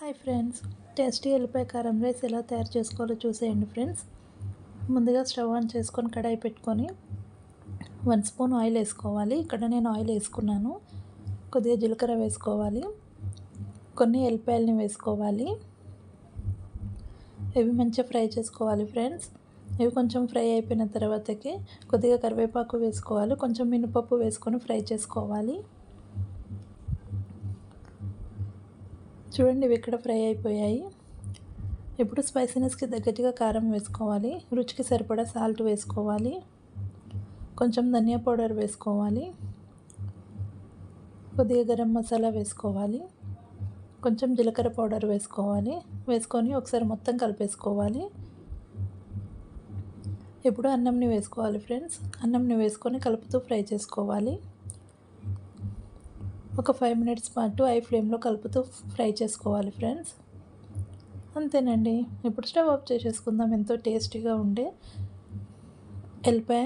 Hi friends, tasty ఎల్లిపాయ కారం rice ఎలా తయారు చేసుకోవాలో చూసేయండి ఫ్రెండ్స్. ముందుగా స్టవ్ ఆన్ చేసుకొని కడాయి పెట్టుకొని 1 స్పూన్ ఆయిల్ వేసుకోవాలి. ఇక్కడ నేను ఆయిల్ వేసుకున్నాను. కొద్దిగా జీలకర్ర వేసుకోవాలి, కొన్ని ఎల్లిపాయలని వేసుకోవాలి. ఇవి మంచిగా ఫ్రై చేసుకోవాలి ఫ్రెండ్స్. ఇవి కొంచెం ఫ్రై అయిపోయిన తర్వాతకి కొద్దిగా కరివేపాకు వేసుకోవాలి, కొంచెం మినపప్పు వేసుకొని ఫ్రై చేసుకోవాలి. చూడండి, ఇవి ఇక్కడ ఫ్రై అయిపోయాయి. ఇప్పుడు స్పైసీనెస్కి తగ్గట్టుగా కారం వేసుకోవాలి, రుచికి సరిపడా సాల్ట్ వేసుకోవాలి, కొంచెం ధనియా పౌడర్ వేసుకోవాలి, కొద్దిగా గరం మసాలా వేసుకోవాలి, కొంచెం జీలకర్ర పౌడర్ వేసుకోవాలి. వేసుకొని ఒకసారి మొత్తం కలిపేసుకోవాలి. ఇప్పుడు అన్నంని వేసుకోవాలి ఫ్రెండ్స్. అన్నంని వేసుకొని కలుపుతూ ఫ్రై చేసుకోవాలి. ఒక 5 మినిట్స్ పాటు హై ఫ్లేమ్లో కలుపుతూ ఫ్రై చేసుకోవాలి ఫ్రెండ్స్. అంతేనండి. ఇప్పుడు స్టవ్ ఆఫ్ చేసేసుకుందాం. ఎంతో టేస్టీగా ఉండే ఎల్లిపాయ